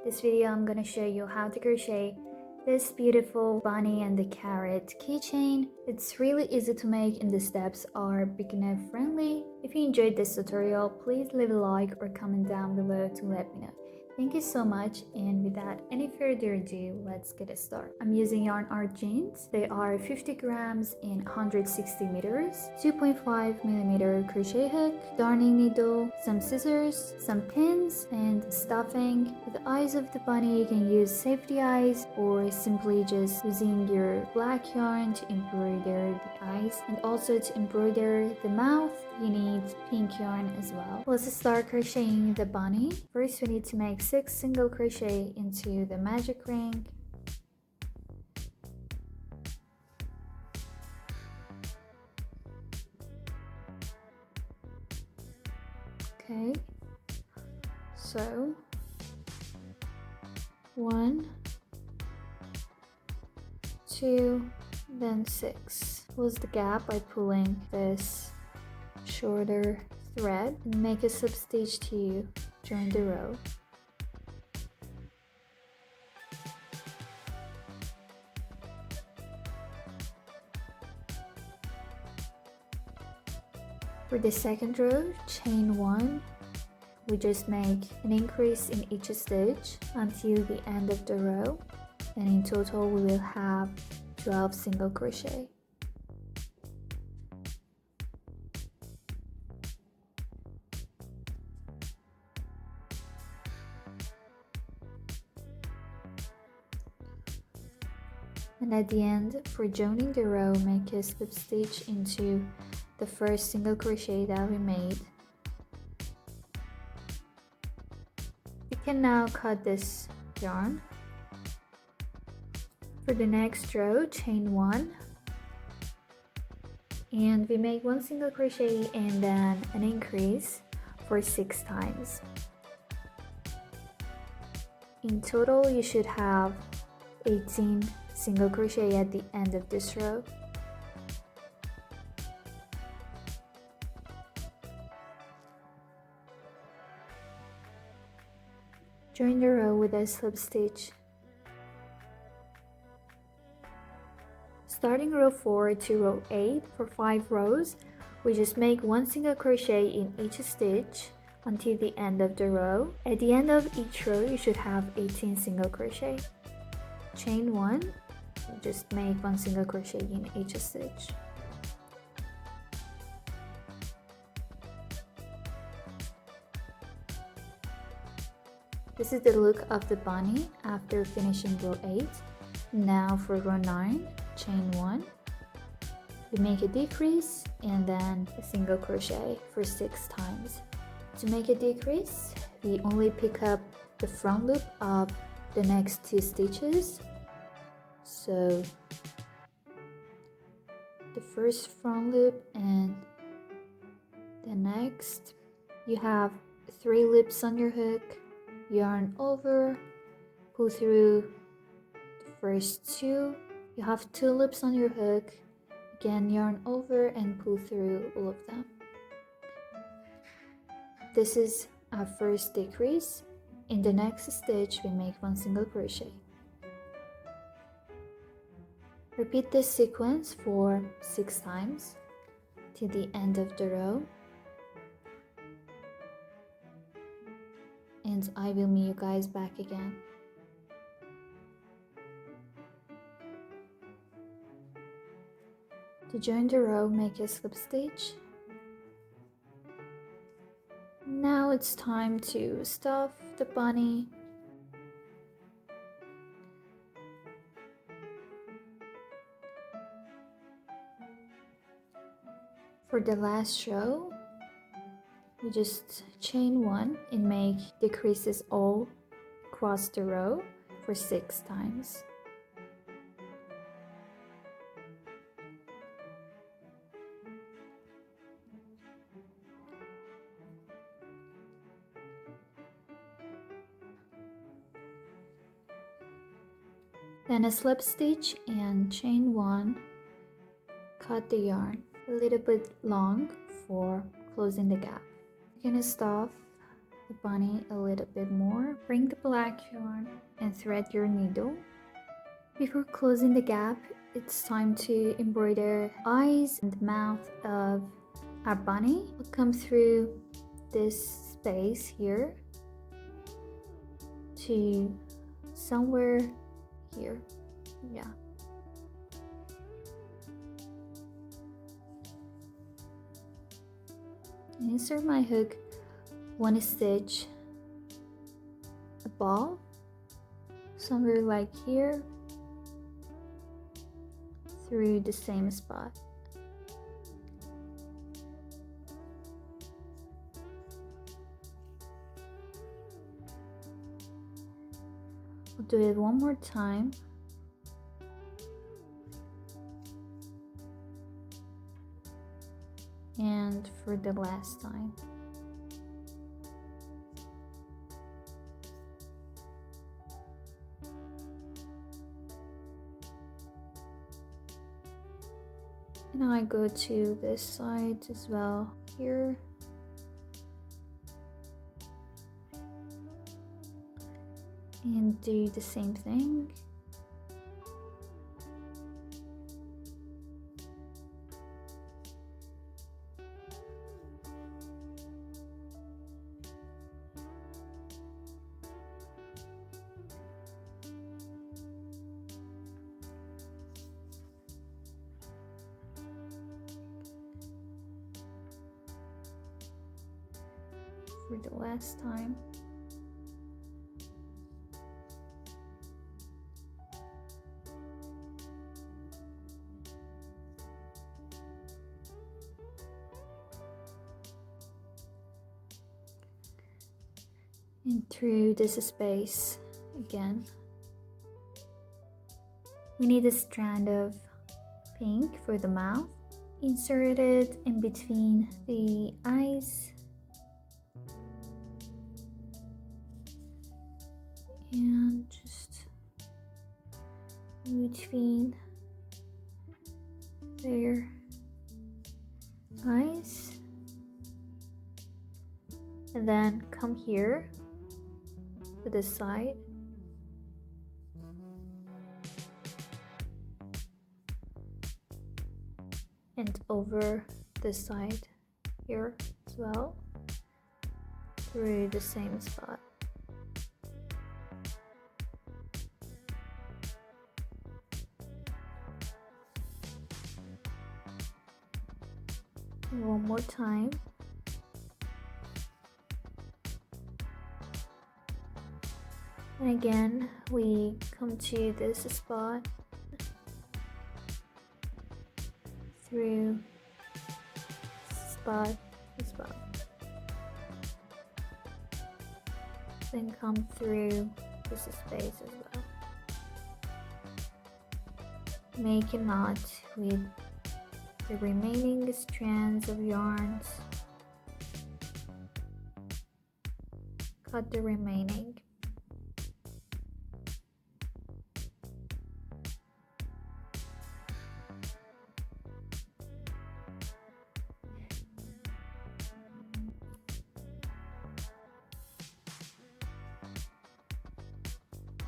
This video I'm gonna show you how to crochet this beautiful bunny and the carrot keychain. It's really easy to make and the steps are beginner friendly. If you enjoyed this tutorial, please leave a like or comment down below to let me know. Thank you so much, and without any further ado, let's get it started. I'm using yarn art jeans. They are 50 grams in 160 meters, 2.5 millimeter crochet hook, darning needle, some scissors, some pins, and stuffing. For the eyes of the bunny, you can use safety eyes or simply just using your black yarn to embroider the eyes, and also to embroider the mouth you need pink yarn as well. Let's start crocheting the bunny. First, we need to make 6 single crochet into the magic ring. Okay, so 1, 2, then 6. Close the gap by pulling this shorter thread and make a slip stitch to join the row. For the second row, chain 1. We just make an increase in each stitch until the end of the row, and in total we will have 12 single crochet. And at the end, for joining the row, make a slip stitch into the first single crochet that we made. You can now cut this yarn. For the next row, chain 1, and we make 1 single crochet and then an increase for 6 times. In total, you should have 18 single crochet at the end of this row. Join the row with a slip stitch. Starting row 4 to row 8, for 5 rows, we just make 1 single crochet in each stitch until the end of the row. At the end of each row, you should have 18 single crochet. Chain 1, just make 1 single crochet in each stitch. This is the look of the bunny after finishing row 8. Now for row 9, chain 1. We make a decrease and then a single crochet for 6 times. To make a decrease, we only pick up the front loop of the next 2 stitches. So the first front loop and the next, you have 3 loops on your hook, yarn over, pull through the first 2, you have 2 loops on your hook, again yarn over and pull through all of them. This is our first decrease. In the next stitch, we make 1 single crochet. Repeat this sequence for 6 times till the end of the row, and I will meet you guys back again. To join the row, make a slip stitch. Now it's time to stuff the bunny. For the last row, we just chain 1 and make decreases all across the row for 6 times. Then a slip stitch and chain 1, cut the yarn a little bit long for closing the gap. You're gonna stuff the bunny a little bit more. Bring the black yarn and thread your needle. Before closing the gap, it's time to embroider eyes and mouth of our bunny. We'll come through this space here to somewhere here. Yeah. And insert my hook one stitch above, somewhere like here, through the same spot. We'll do it one more time. And for the last time. And now I go to this side as well here. And do the same thing. For the last time. And through this space again. We need a strand of pink for the mouth. Insert it in between the eyes. And just in between their eyes. And then come here to this side. And over this side here as well, through the same spot. And one more time. And again, we come to this spot through spot as well. Then come through this space as well. Make a knot with the remaining strands of yarns. Cut the remaining.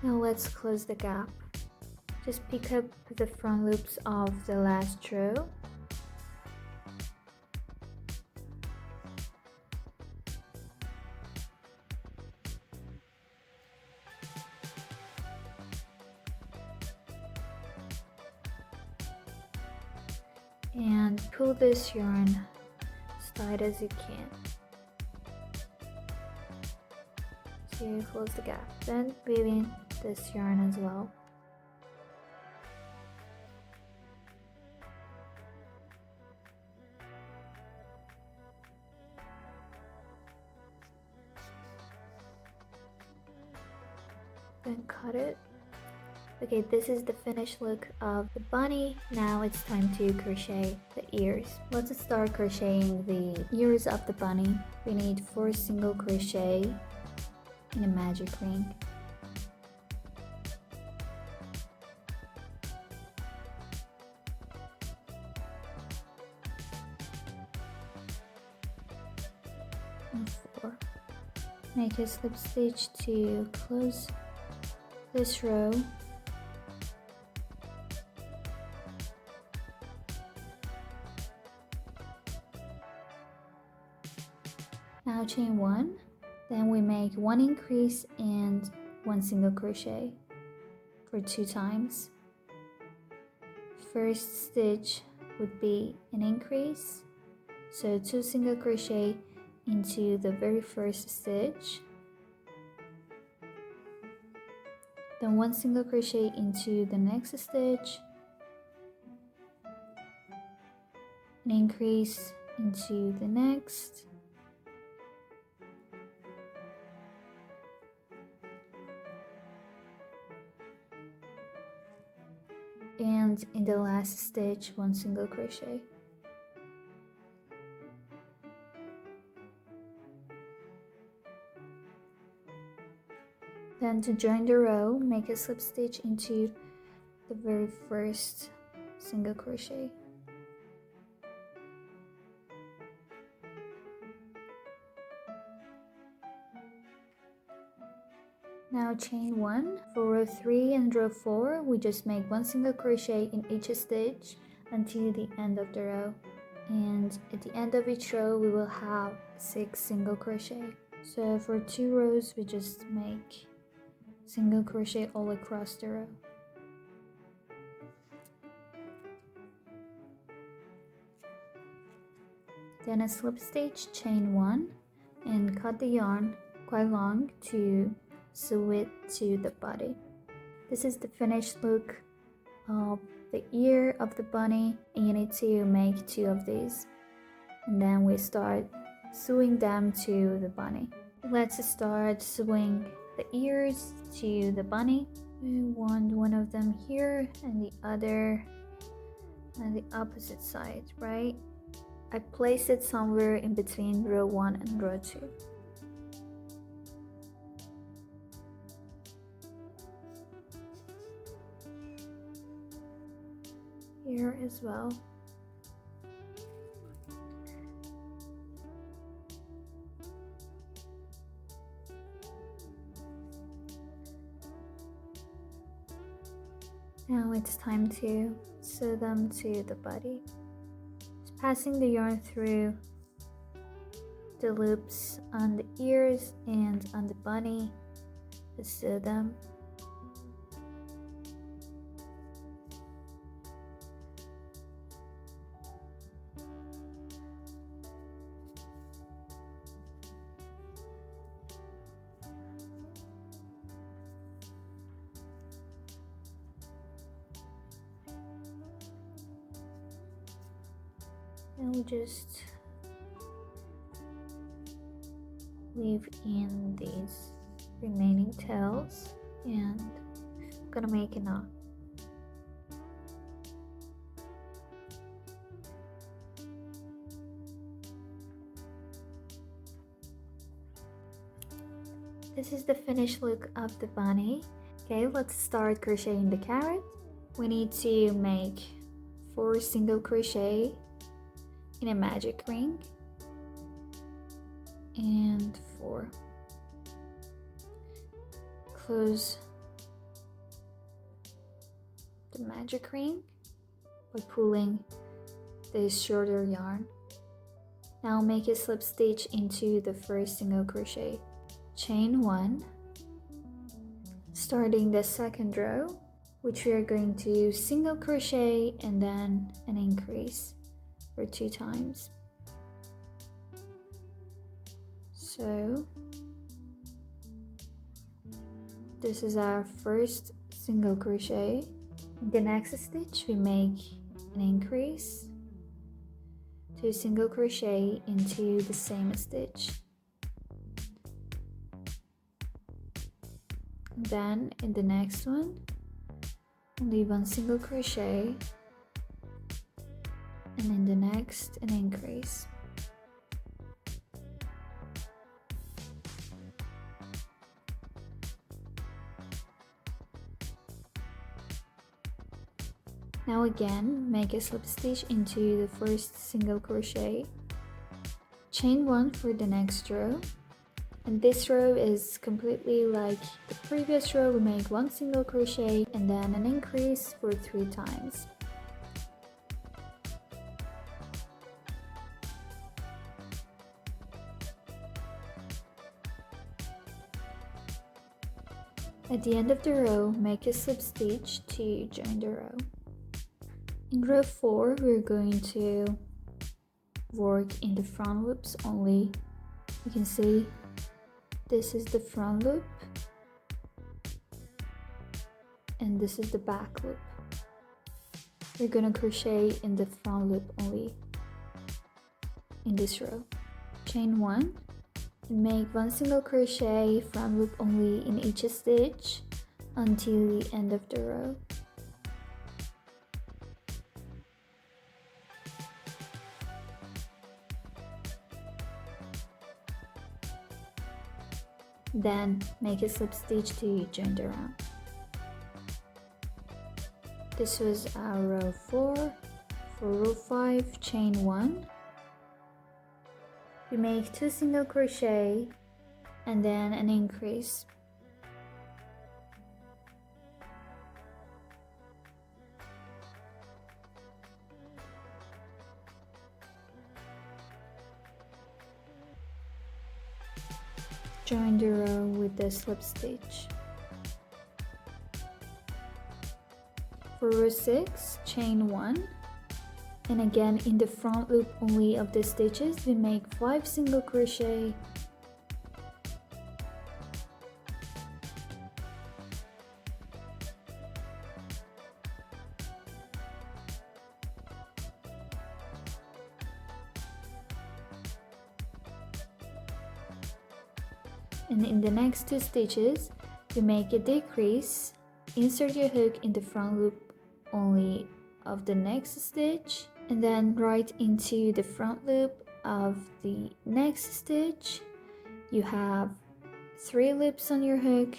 Now let's close the gap. Just pick up the front loops of the last row. And pull this yarn as tight as you can to close the gap. Then weave in this yarn as well. Then cut it. Okay, this is the finished look of the bunny. Now it's time to crochet the ears. Let's start crocheting the ears of the bunny. We need 4 single crochet in a magic ring. And 4. Make a slip stitch to close this row. Now chain 1, then we make 1 increase and 1 single crochet for 2 times. First stitch would be an increase, so 2 single crochet into the very first stitch, then 1 single crochet into the next stitch, an increase into the next, and in the last stitch 1 single crochet. Then to join the row, make a slip stitch into the very first single crochet. Now chain 1. For row 3 and row 4, we just make 1 single crochet in each stitch until the end of the row. And at the end of each row, we will have 6 single crochet. So for 2 rows, we just make single crochet all across the row. Then a slip stitch, chain 1, and cut the yarn quite long to sew it to the body. This is the finished look of the ear of the bunny, and you need to make 2 of these, and then we start sewing them to the bunny. Let's start sewing the ears to the bunny. We want one of them here and the other on the opposite side, right? I place it somewhere in between row 1 and row 2. Here as well. Now it's time to sew them to the body. Just passing the yarn through the loops on the ears and on the bunny to sew them. And we just weave in these remaining tails and I'm gonna make a knot. This is the finished look of the bunny. Okay, let's start crocheting the carrot. We need to make 4 single crochet in a magic ring and 4. Close the magic ring by pulling this shorter yarn. Now make a slip stitch into the first single crochet. Chain 1, starting the second row, which we are going to single crochet and then an increase for 2 times. So this is our first single crochet. In the next stitch we make an increase, 2 single crochet into the same stitch. Then in the next one, only 1 single crochet, and in the next an increase. Now again, make a slip stitch into the first single crochet, chain 1 for the next row, And this row is completely like the previous row. We make one single crochet and then an increase for 3 times. At the end of the row, make a slip stitch to join the row. In row 4, we're going to work in the front loops only. You can see this is the front loop and this is the back loop. We're gonna crochet in the front loop only in this row. Chain 1 and make one single crochet front loop only in each stitch until the end of the row. Then make a slip stitch to join the row. This was our row 4. For row 5, chain 1. We make 2 single crochet and then an increase. Join the row with the slip stitch. For row 6, chain 1, and again in the front loop only of the stitches, we make 5 single crochet and in the next 2 stitches we make a decrease. Insert your hook in the front loop only of the next stitch and then right into the front loop of the next stitch. You have 3 loops on your hook,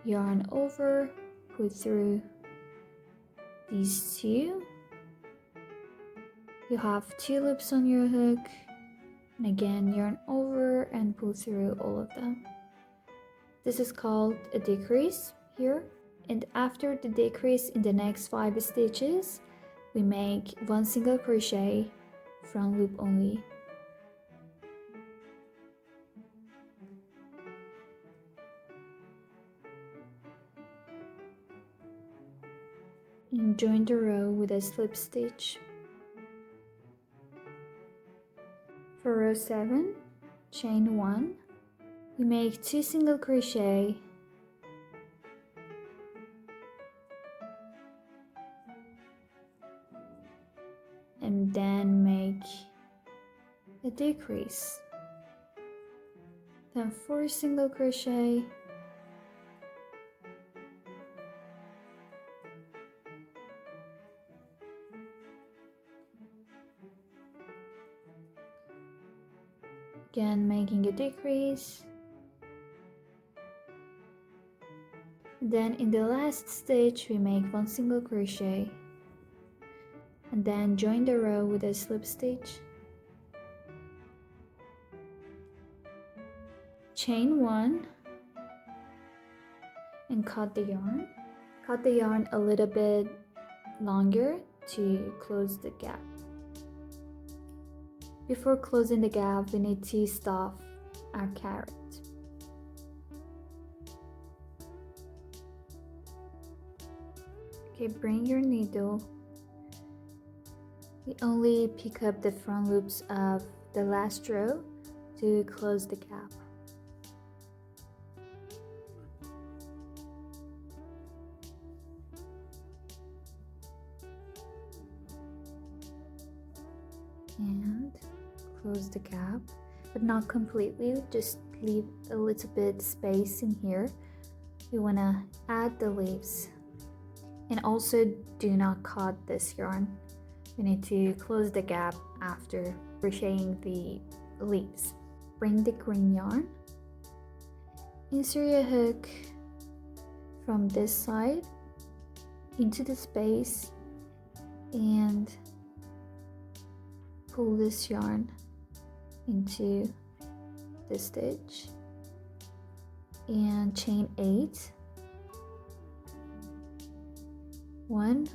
yarn over, pull through these 2. You have 2 loops on your hook, and again yarn over and pull through all of them. This is called a decrease here. And after the decrease in the next 5 stitches, we make 1 single crochet front loop only. And join the row with a slip stitch. For row 7, chain 1, we make 2 single crochet and then make a decrease, then 4 single crochet again making a decrease, then in the last stitch we make 1 single crochet and then join the row with a slip stitch. Chain 1 and cut the yarn. Cut the yarn a little bit longer to close the gap. Before closing the gap, we need to stuff our carrot. Okay, bring your needle. We only pick up the front loops of the last row to close the gap. And close the gap, but not completely, just leave a little bit space in here. You want to add the leaves, and also do not cut this yarn. You need to close the gap after crocheting the leaves. Bring the green yarn, insert your hook from this side into the space and pull this yarn into the stitch and chain 8. 1,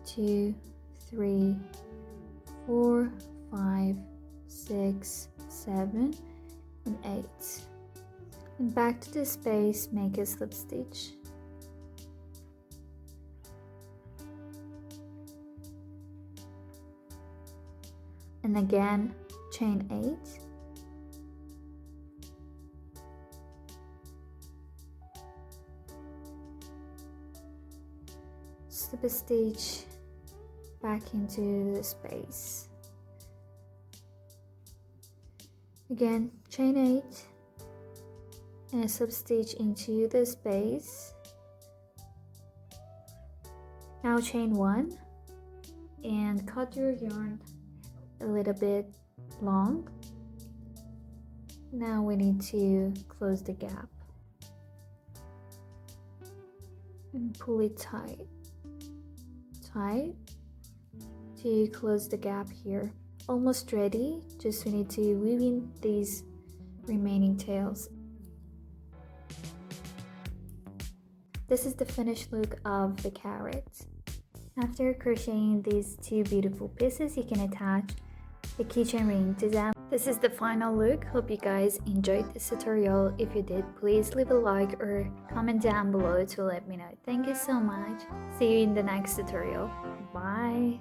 2, 3, 4, 5, 6, 7, and 8. And back to the space, make a slip stitch. And again, chain 8. Slip a stitch back into the space. Again, chain 8 and slip stitch into the space. Now chain 1 and cut your yarn a little bit long. Now we need to close the gap and pull it tight to close the gap here. Almost ready, just we need to weave in these remaining tails. This is the finished look of the carrot. After crocheting these two beautiful pieces, you can attach the keychain ring to them. This is the final look. Hope you guys enjoyed this tutorial. If you did, please leave a like or comment down below to let me know. Thank you so much. See you in the next tutorial. Bye.